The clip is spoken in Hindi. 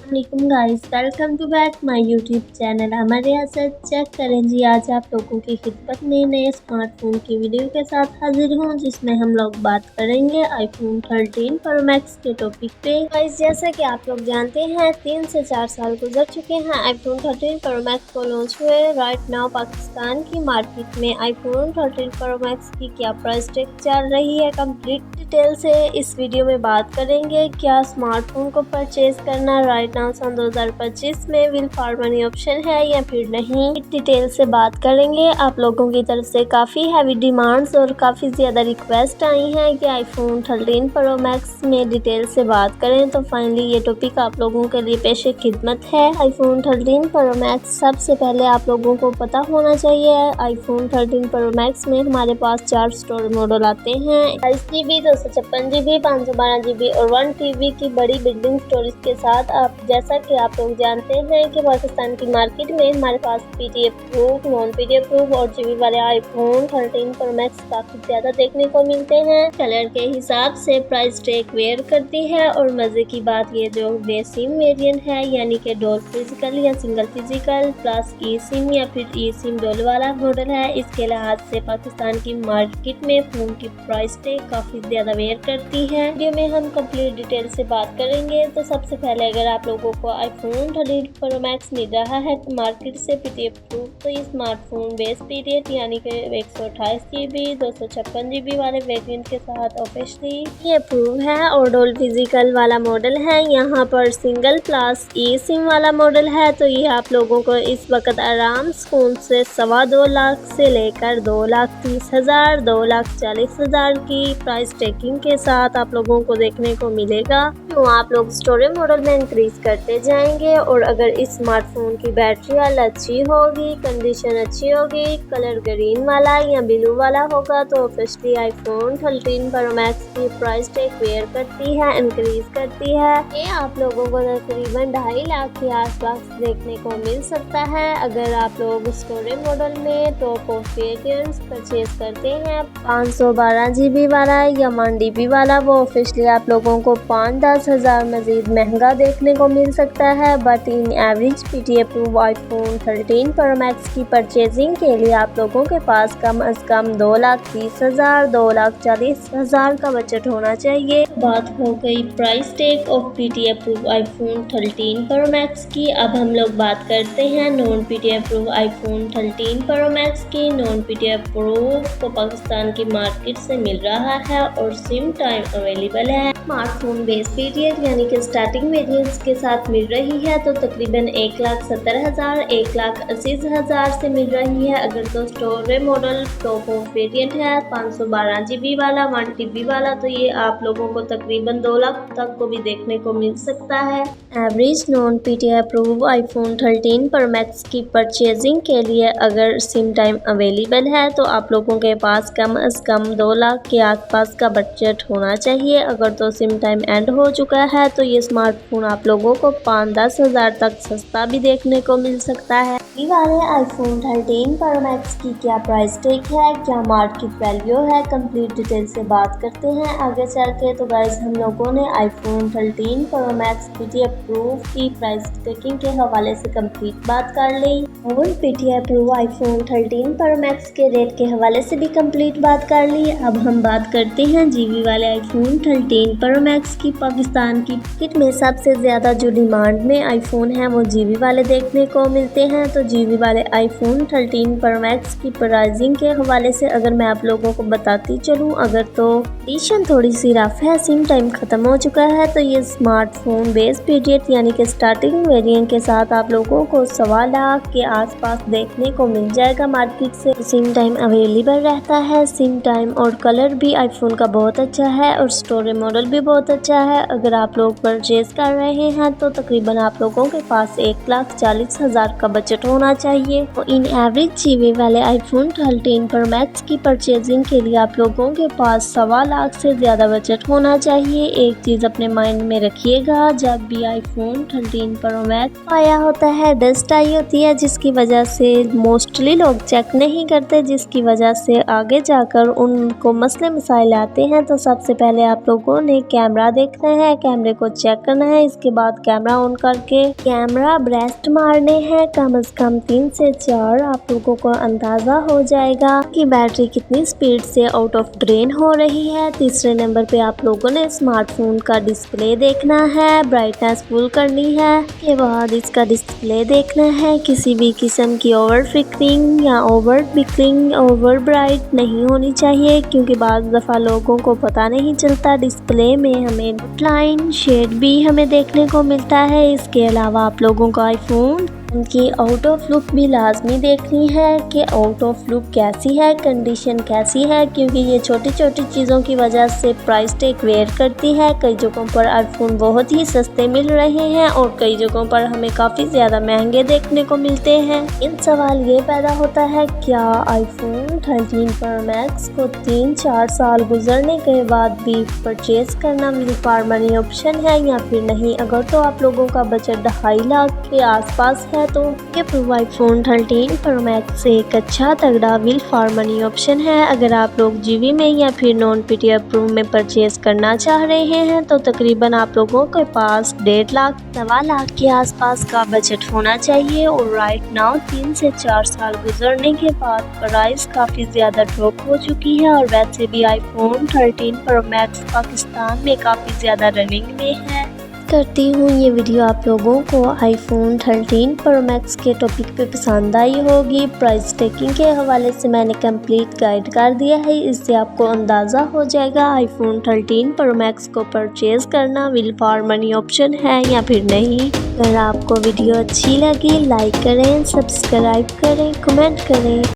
वालेकुम guys, welcome to back my YouTube channel. हमारे यहाँ से चेक करें जी। आज आप लोगों की खिदमत में नए स्मार्टफोन की वीडियो के साथ हाजिर हूँ, जिसमें हम लोग बात करेंगे आईफोन 13 प्रो मैक्स के टॉपिक पे। गाइस, जैसा कि आप लोग जानते हैं 3 से 4 साल गुजर चुके हैं आईफोन 13 प्रो मैक्स को लॉन्च हुए। राइट नाउ पाकिस्तान की मार्केट में आईफोन 13 प्रो मैक्स की क्या प्राइस टैग चल रही है, कंप्लीट डिटेल से इस वीडियो में बात करेंगे। क्या स्मार्टफोन को परचेज करना राइट नाउ सन 2025 में विल फॉर मनी ऑप्शन है या फिर नहीं, डिटेल से बात करेंगे। आप लोगों की तरफ से काफ़ी हैवी डिमांड्स और काफ़ी ज़्यादा रिक्वेस्ट आई हैं कि आईफोन 13 प्रो मैक्स में डिटेल से बात करें, तो फाइनली ये टॉपिक आप लोगों के लिए पेश खिदमत है। आईफोन 13 प्रो मैक्स सबसे पहले आप लोगों को पता होना चाहिए, आईफोन 13 प्रो मैक्स में हमारे पास 4 स्टोरेज मॉडल आते हैं। 22GB, 256GB, 512GB और 1TB की बड़ी बिल्डिंग स्टोरेज के साथ। आप जैसा कि आप लोग जानते हैं कि पाकिस्तान की मार्केट में हमारे पास PDF proof, non PDF proof और GB वाले आईफोन 13 प्रो मैक्स काफ़ी ज़्यादा देखने को मिलते हैं। कलर के हिसाब से प्राइस टैग वेयर करती है और मज़े की बात ये जो बेस सिम वेरिएंट है, यानी कि डोल फिजिकल या सिंगल फिजिकल प्लस ई सिम या फिर ई सिम डोल वाला मॉडल है। इसके लिहाज से पाकिस्तान की मार्केट में फ़ोन की प्राइस टैग काफ़ी ज़्यादा वेयर करती है। वीडियो में हम कंप्लीट डिटेल से बात करेंगे। तो सबसे पहले अगर आप लोगों को आईफोन 13 प्रो मैक्स मिल रहा है मार्केट से PDF प्रूफ, तो ये स्मार्टफोन बेस पीरियड यानी कि 128GB, 256GB वाले वेरिएंट के साथ ऑफिशियली ये प्रूफ है और डोल फिजिकल वाला मॉडल है। यहाँ पर सिंगल प्लस ई सिम वाला मॉडल है, तो ये आप लोगों को इस वक्त आराम सुकून से 2.25 लाख से लेकर 2,30,000, 2,40,000 की प्राइस टैगिंग के साथ आप लोगों को देखने को मिलेगा। तो आप लोग स्टोरेज मॉडल में इंक्रीज करते जाएंगे और अगर इस स्मार्टफोन की बैटरी वाला अच्छी होगी, कंडीशन अच्छी होगी, कलर ग्रीन वाला या ब्लू वाला होगा, तो ऑफिशियली आईफोन 13 प्रो मैक्स की प्राइस टैग वेयर करती है, इंक्रीज करती है। ये आप लोगों को तकरीबन 2.5 लाख के आसपास देखने को मिल सकता है। अगर आप लोग स्टोरेज मॉडल में टॉप ऑफ वेरिएंट्स परचेज करते हैं 512GB वाला या 1TB वाला, वो ऑफिशियली आप लोगों को 5-10 हज़ार मजीद महंगा देखने को मिल सकता है। But in average PDF proof iPhone 13 pro max की परचेजिंग के लिए आप लोगों के पास कम अज कम 2,30,000, 2,40,000 का बजट होना चाहिए। बात हो गई price tag of PDF proof iPhone 13 pro max की। अब हम लोग बात करते हैं non PDF proof iPhone 13 pro max की। नॉन PDF प्रूफ को पाकिस्तान की मार्केट से मिल रहा है और सिम टाइम अवेलेबल है। स्मार्टफोन बेस पीरियड यानी कि स्टार्टिंग वेरिएंट्स के साथ मिल रही है, तो तकरीबन 1,70,000, 1,80,000 से मिल रही है। अगर तो storage model top of variant है 512GB वाला, 1TB वाला, तो ये आप लोगों को तकरीबन 2 लाख तक को भी देखने को मिल सकता है। Average non PDF proof iPhone 13 pro max की परचेजिंग के लिए अगर सिम टाइम अवेलेबल है, तो आप लोगों के पास कम अज कम 2 लाख के आसपास का बजट होना चाहिए। अगर तो सिम टाइम एंड हो चुका है, तो ये स्मार्टफोन आप लोगों को 5-10 हज़ार तक सस्ता भी देखने को मिल सकता है। वाले आईफोन 13 प्रो मैक्स की क्या प्राइस टैग है, क्या मार्केट वैल्यू है, कंप्लीट डिटेल से बात करते हैं आगे चल के। तो गाइस, हम लोगों ने iPhone 13 pro max PDF proof की प्राइस टैगिंग के हवाले से कंप्लीट बात कर ली और PDF proof iPhone 13 pro max के रेट के हवाले से भी कंप्लीट बात कर ली। अब हम बात करते हैं GB वाले आईफोन 13 प्रो मैक्स की। पाकिस्तान की मार्केट में सबसे ज़्यादा जो डिमांड में आईफोन है वो GB वाले देखने को मिलते हैं। तो GB वाले आईफोन 13 प्रो मैक्स की प्राइसिंग के हवाले से अगर मैं आप लोगों को बताती चलूँ, अगर तो कंडीशन थोड़ी सी रफ है, सिम टाइम खत्म हो चुका है, तो ये स्मार्टफोन बेस पीरियड यानी कि स्टार्टिंग वेरिएंट के साथ आप लोगों को 2.25 लाख के आसपास देखने को मिल जाएगा मार्केट से। सिम टाइम अवेलेबल रहता है, सिम टाइम और कलर भी आईफोन का बहुत अच्छा है और स्टोरेज मॉडल भी बहुत अच्छा है। अगर आप लोग परचेज कर रहे हैं तो तकरीबन आप लोगों के पास 1,40,000 का बजट होना चाहिए। तो इन एवरेज GB वाले आईफोन 13 प्रो मैक्स की परचेजिंग के लिए आप लोगों के पास 2.25 लाख से ज़्यादा बजट होना चाहिए। एक चीज़ अपने माइंड में रखिएगा, जब भी आईफोन 13 प्रो मैक्स आया होता है डस्ट आई होती है, जिसकी वजह से मोस्टली लोग चेक नहीं करते, जिसकी वजह से आगे जाकर उनको मसले मसाइल आते हैं। तो सबसे पहले आप लोगों ने कैमरा देखना है, कैमरे को चेक करना है, इसके बाद बाद कैमरा ऑन करके कैमरा ब्रेस्ट मारने हैं कम से कम 3 से 4। आप लोगों को अंदाजा हो जाएगा कि बैटरी कितनी स्पीड से आउट ऑफ ड्रेन हो रही है। तीसरे नंबर पे आप लोगों ने स्मार्टफोन का डिस्प्ले देखना है, ब्राइटनेस फुल करनी है। के बाद इसका डिस्प्ले देखना है, किसी भी किस्म की ओवर फ्लिकरिंग या ओवर बिकरिंग, ओवर ब्राइट नहीं होनी चाहिए, क्योंकि बाज़ दफ़ा लोगों को पता नहीं चलता। डिस्प्ले में हमें आउटलाइन शेड भी हमें देखने को मिलता है। इसके अलावा आप लोगों को आईफोन उनकी आउट ऑफ लुक भी लाजमी देखनी है कि आउट ऑफ लुक कैसी है, कंडीशन कैसी है, क्योंकि ये छोटी छोटी चीज़ों की वजह से प्राइस टैग वेयर करती है। कई जगहों पर आईफोन बहुत ही सस्ते मिल रहे हैं और कई जगहों पर हमें काफ़ी ज़्यादा महंगे देखने को मिलते हैं। इन सवाल ये पैदा होता है, क्या आईफोन 13 प्रो मैक्स को 3-4 साल गुजरने के बाद भी परचेज करना विद फॉर मनी ऑप्शन है या फिर नहीं? अगर तो आप लोगों का बजट 2.5 लाख के आसपास है तो ये आईफोन 13 प्रो मैक्स एक अच्छा तगड़ा विल फॉर मनी ऑप्शन है। अगर आप लोग जीबी में या फिर नॉन पीटीएफ प्रो में परचेज करना चाह रहे हैं तो तकरीबन आप लोगों के पास 1.5 लाख 1.25 लाख के आसपास का बजट होना चाहिए। और राइट नाउ 3 से 4 साल गुजरने के बाद प्राइस काफ़ी ज़्यादा ड्रॉप हो चुकी है और वैसे भी आईफोन 13 प्रो मैक्स पाकिस्तान में काफ़ी ज़्यादा रनिंग में है। करती हूँ ये वीडियो आप लोगों को आईफोन 13 प्रो मैक्स के टॉपिक पे पसंद आई होगी। प्राइस टैगिंग के हवाले से मैंने कंप्लीट गाइड कर दिया है, इससे आपको अंदाज़ा हो जाएगा आईफोन 13 प्रो मैक्स को परचेज करना विल फॉर मनी ऑप्शन है या फिर नहीं। अगर आपको वीडियो अच्छी लगी लाइक करें, सब्सक्राइब करें, कमेंट करें।